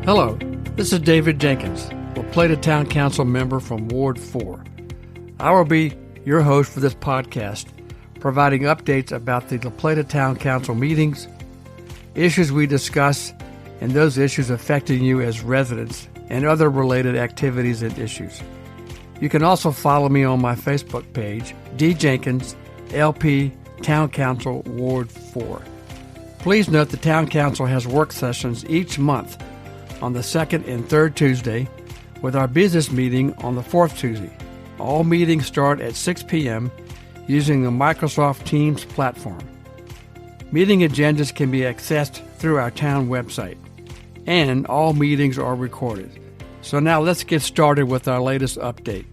Hello, this is David Jenkins, a Plata Town Council member from Ward 4. I will be your host for this podcast, providing updates about the La Plata Town Council meetings, issues we discuss, and those issues affecting you as residents, and other related activities and issues. You can also follow me on my Facebook page, D. Jenkins, LP, Town Council, Ward 4. Please note the Town Council has work sessions each month on the second and third Tuesday, with our business meeting on the fourth Tuesday. All meetings start at 6 p.m. using the Microsoft Teams platform. Meeting agendas can be accessed through our town website, and all meetings are recorded. So now let's get started with our latest update.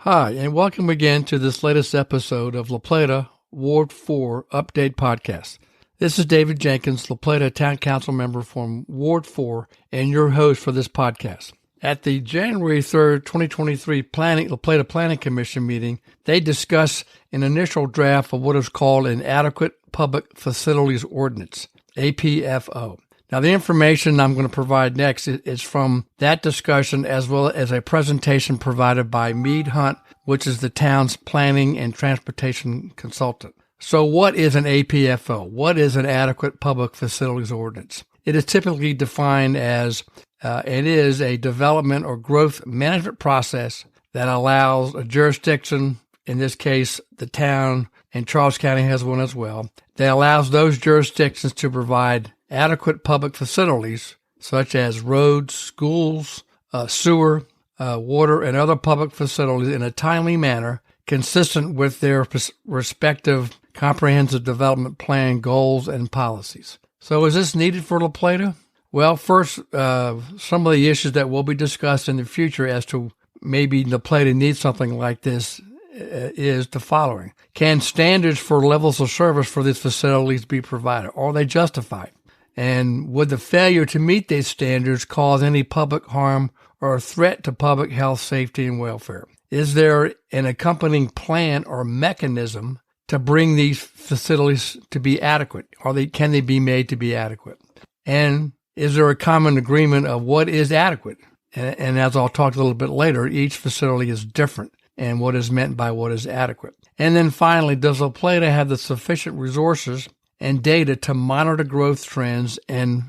Hi, and welcome again to this latest episode of La Plata Ward 4 Update Podcast. This is David Jenkins, La Plata Town Council member from Ward 4, and your host for this podcast. At the January 3rd, 2023 La Plata Planning Commission meeting, they discussed an initial draft of what is called an Adequate Public Facilities Ordinance, APFO. Now, the information I'm going to provide next is from that discussion, as well as a presentation provided by Mead Hunt, which is the town's planning and transportation consultant. So what is an APFO? What is an Adequate Public Facilities Ordinance? It is typically defined as it is a development or growth management process that allows a jurisdiction, in this case the town, and Charles County has one as well, that allows those jurisdictions to provide adequate public facilities such as roads, schools, sewer, water, and other public facilities in a timely manner consistent with their respective comprehensive development plan goals and policies. So is this needed for La Plata? Well, first, some of the issues that will be discussed in the future as to maybe La Plata needs something like this is the following. Can standards for levels of service for these facilities be provided? Are they justified? And would the failure to meet these standards cause any public harm or a threat to public health, safety, and welfare? Is there an accompanying plan or mechanism to bring these facilities to be adequate? Can they be made to be adequate? And is there a common agreement of what is adequate? And as I'll talk a little bit later, each facility is different and what is meant by what is adequate. And then finally, does La Plata have the sufficient resources and data to monitor growth trends and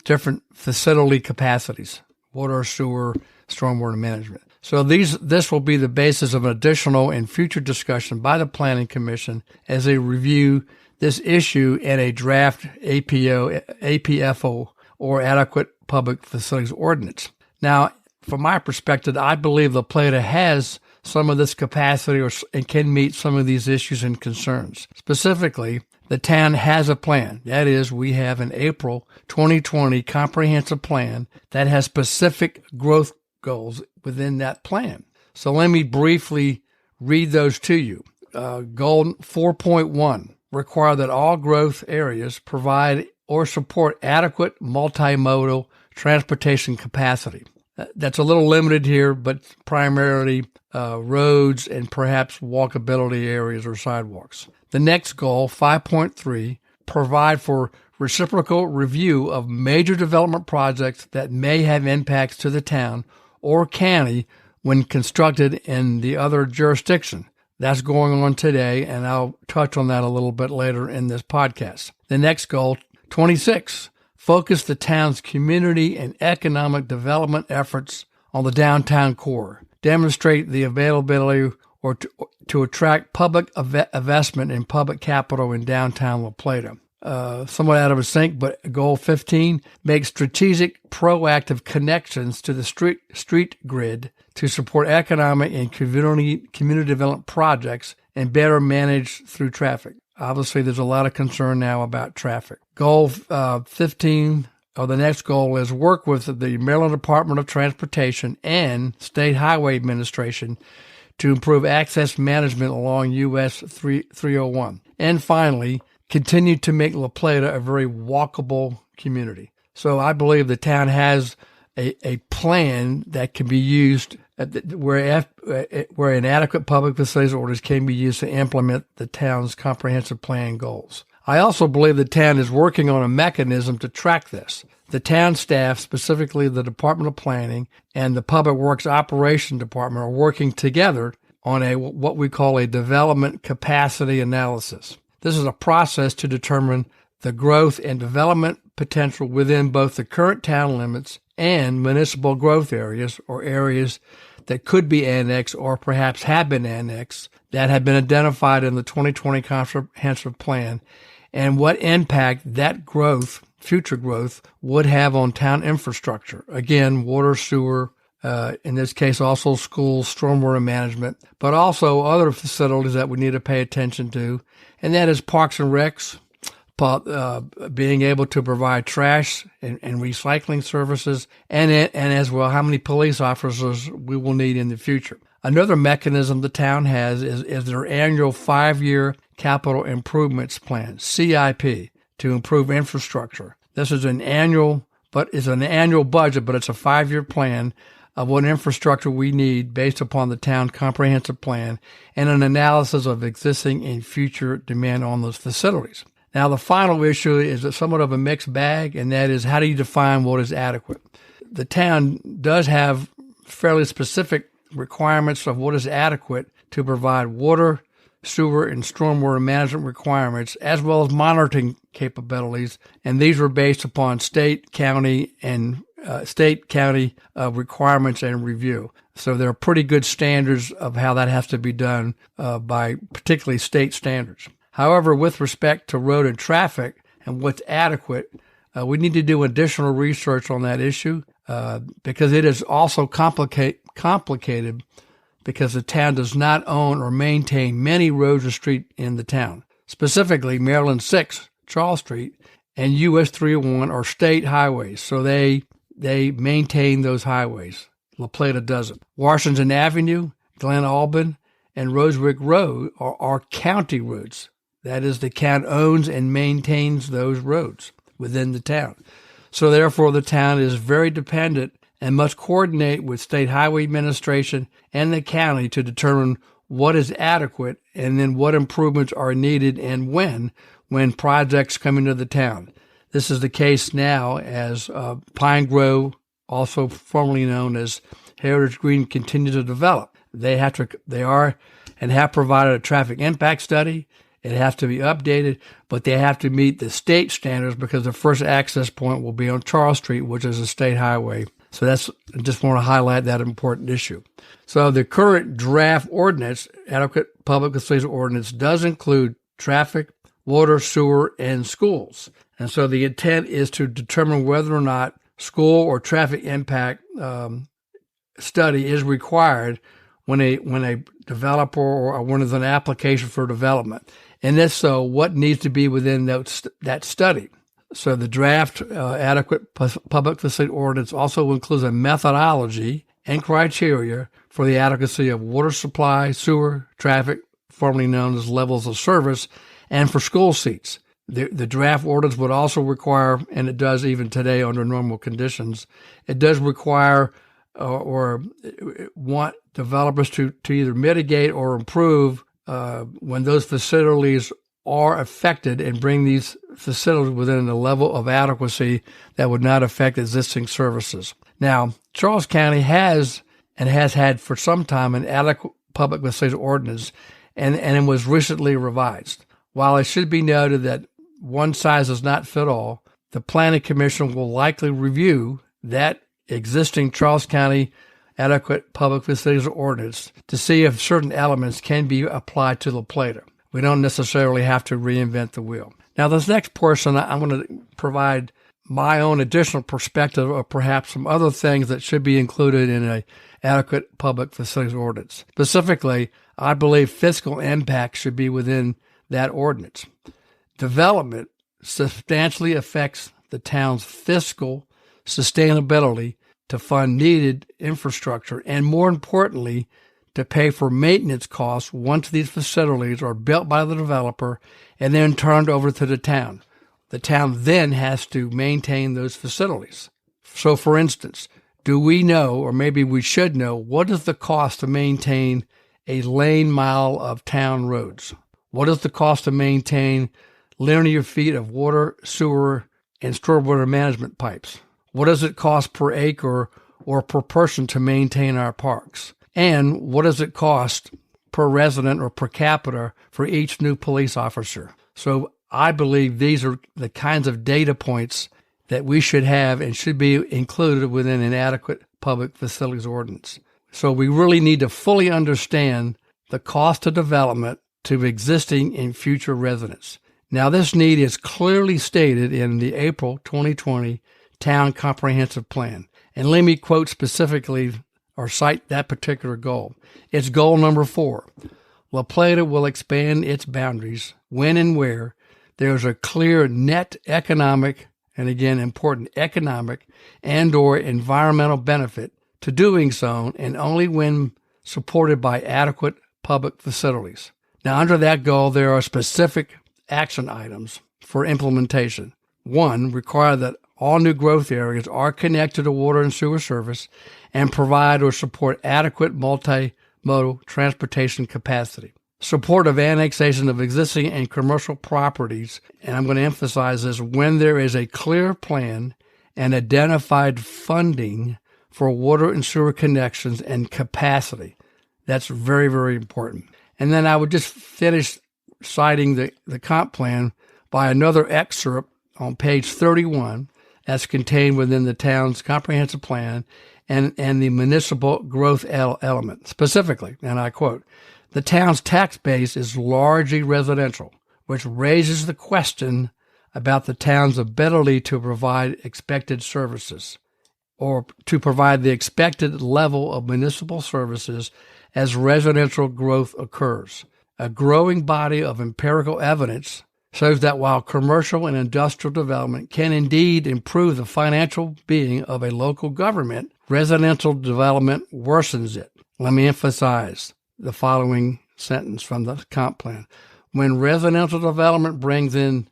different facility capacities, water, sewer, stormwater management? So this will be the basis of an additional and future discussion by the Planning Commission as they review this issue in a draft APFO, or Adequate Public Facilities Ordinance. Now, from my perspective, I believe La Plata has some of this capacity and can meet some of these issues and concerns. Specifically, the town has a plan. That is, we have an April 2020 comprehensive plan that has specific growth goals within that plan. So let me briefly read those to you. Goal 4.1, require that all growth areas provide or support adequate multimodal transportation capacity. That's a little limited here, but primarily roads and perhaps walkability areas or sidewalks. The next goal, 5.3, provide for reciprocal review of major development projects that may have impacts to the town or county when constructed in the other jurisdiction. That's going on today, and I'll touch on that a little bit later in this podcast. The next goal, 26, focus the town's community and economic development efforts on the downtown core. Demonstrate the availability or to attract public investment in public capital in downtown La Plata. Somewhat out of sync, but goal 15, make strategic, proactive connections to the street grid to support economic and community development projects and better manage through traffic. Obviously, there's a lot of concern now about traffic. Goal 15, or the next goal, is work with the Maryland Department of Transportation and State Highway Administration to improve access management along US 301. And finally, continue to make La Plata a very walkable community. So I believe the town has a plan that can be used where an adequate public facilities orders can be used to implement the town's comprehensive plan goals. I also believe the town is working on a mechanism to track this. The town staff, specifically the Department of Planning and the Public Works Operation Department, are working together on what we call a development capacity analysis. This is a process to determine the growth and development potential within both the current town limits and municipal growth areas, or areas that could be annexed or perhaps have been annexed that have been identified in the 2020 comprehensive plan, and what impact that growth, future growth, would have on town infrastructure. Again, water, sewer, in this case also schools, stormwater management, but also other facilities that we need to pay attention to, and that is parks and recs, being able to provide trash and recycling services, and as well how many police officers we will need in the future. Another mechanism the town has is their annual 5-year capital improvements plan, CIP, to improve infrastructure. This is an annual budget, but it's a 5-year plan of what infrastructure we need based upon the town comprehensive plan and an analysis of existing and future demand on those facilities. Now, the final issue is somewhat of a mixed bag, and that is, how do you define what is adequate? The town does have fairly specific requirements of what is adequate to provide water, sewer, and stormwater management requirements, as well as monitoring capabilities, and these are based upon state, county requirements and review. So there are pretty good standards of how that has to be done by particularly state standards. However, with respect to road and traffic and what's adequate, we need to do additional research on that issue because it is also complicated because the town does not own or maintain many roads or streets in the town. Specifically, Maryland 6, Charles Street, and US 301 are state highways, so they maintain those highways. La Plata doesn't. Washington Avenue, Glen Albin, and Rosewicke Road are county roads. That is, the town owns and maintains those roads within the town. So therefore, the town is very dependent and must coordinate with state highway administration and the county to determine what is adequate and then what improvements are needed and when projects come into the town. This is the case now as Pine Grove, also formerly known as Heritage Green, continue to develop. They have provided a traffic impact study. It has to be updated, but they have to meet the state standards because the first access point will be on Charles Street, which is a state highway. So I just want to highlight that important issue. So the current draft ordinance, Adequate Public Facilities Ordinance, does include traffic, water, sewer, and schools. And so the intent is to determine whether or not school or traffic impact study is required when a developer or when there's an application for development. And if so, what needs to be within that study? So the draft Adequate Public Facility Ordinance also includes a methodology and criteria for the adequacy of water supply, sewer, traffic, formerly known as levels of service, and for school seats. The draft ordinance would also require, and it does even today under normal conditions, it does require or want developers to either mitigate or improve when those facilities are affected and bring these facilities within a level of adequacy that would not affect existing services. Now, Charles County has had for some time an Adequate Public Facilities Ordinance, and it was recently revised. While it should be noted that one size does not fit all, the Planning Commission will likely review that existing Charles County Adequate Public Facilities Ordinance to see if certain elements can be applied to La Plata. We don't necessarily have to reinvent the wheel. Now, this next portion, I'm going to provide my own additional perspective of perhaps some other things that should be included in an Adequate Public Facilities Ordinance. Specifically, I believe fiscal impact should be within that ordinance. Development substantially affects the town's fiscal sustainability to fund needed infrastructure and, more importantly, to pay for maintenance costs once these facilities are built by the developer and then turned over to the town. The town then has to maintain those facilities. So, for instance, do we know, or maybe we should know, what is the cost to maintain a lane mile of town roads? What is the cost to maintain linear feet of water, sewer, and stormwater management pipes? What does it cost per acre or per person to maintain our parks? And what does it cost per resident or per capita for each new police officer? So I believe these are the kinds of data points that we should have and should be included within an adequate public facilities ordinance. So we really need to fully understand the cost of development to existing and future residents. Now, this need is clearly stated in the April 2020 Town Comprehensive Plan. And let me quote specifically or cite that particular goal. It's goal number 4. La Plata will expand its boundaries when and where there's a clear net economic, and again important, economic and or environmental benefit to doing so, and only when supported by adequate public facilities. Now, under that goal, there are specific action items for implementation. 1, require that all new growth areas are connected to water and sewer service and provide or support adequate multimodal transportation capacity. Support of annexation of existing and commercial properties, and I'm going to emphasize this, when there is a clear plan and identified funding for water and sewer connections and capacity. That's very, very important. And then I would just finish citing the comp plan by another excerpt on page 31 that's contained within the town's comprehensive plan and the municipal growth element. Specifically, and I quote, "The town's tax base is largely residential, which raises the question about the town's ability to provide expected services or to provide the expected level of municipal services as residential growth occurs. A growing body of empirical evidence shows that while commercial and industrial development can indeed improve the financial being of a local government, residential development worsens it." Let me emphasize the following sentence from the comp plan. When residential development brings in,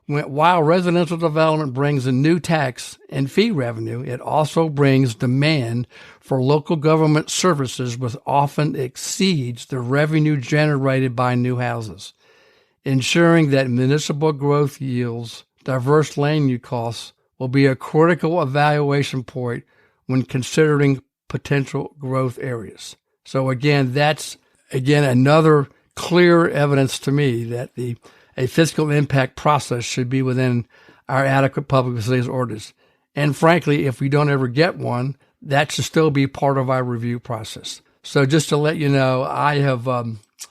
while residential development brings in new tax and fee revenue, it also brings demand for local government services which often exceeds the revenue generated by new houses. Ensuring that municipal growth yields diverse land use costs will be a critical evaluation point when considering potential growth areas. So again, that's another clear evidence to me that a fiscal impact process should be within our adequate public facilities ordinance. And frankly, if we don't ever get one, that should still be part of our review process. So just to let you know, I have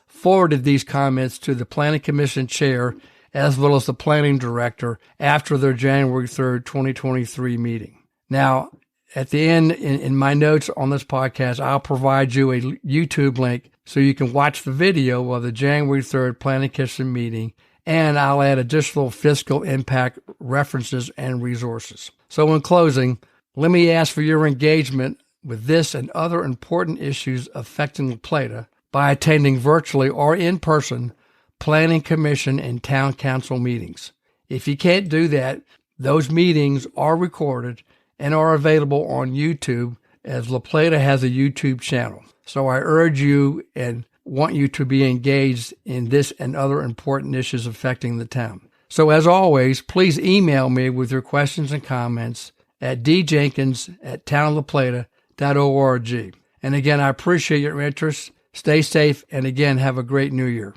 forwarded these comments to the Planning Commission chair as well as the planning director after their January 3rd, 2023 meeting. Now, at the end, in my notes on this podcast, I'll provide you a YouTube link so you can watch the video of the January 3rd Planning Commission meeting, and I'll add additional fiscal impact references and resources. So in closing, let me ask for your engagement with this and other important issues affecting La Plata by attending virtually or in person Planning Commission and Town Council meetings. If you can't do that, those meetings are recorded and are available on YouTube, as La Plata has a YouTube channel. So I urge you and want you to be engaged in this and other important issues affecting the town. So as always, please email me with your questions and comments at djenkins@townlaplata.org. And again, I appreciate your interest. Stay safe, and again, have a great new year.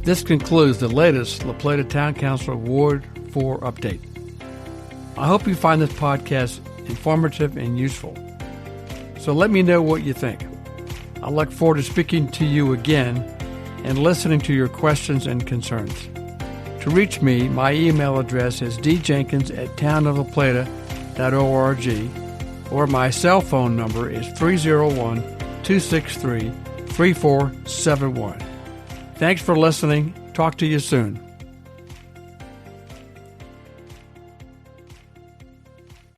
This concludes the latest La Plata Town Council Ward 4 update. I hope you find this podcast informative and useful. So let me know what you think. I look forward to speaking to you again and listening to your questions and concerns. To reach me, my email address is djenkins@townoflaplata.org, or my cell phone number is 301-263-3471. Thanks for listening. Talk to you soon.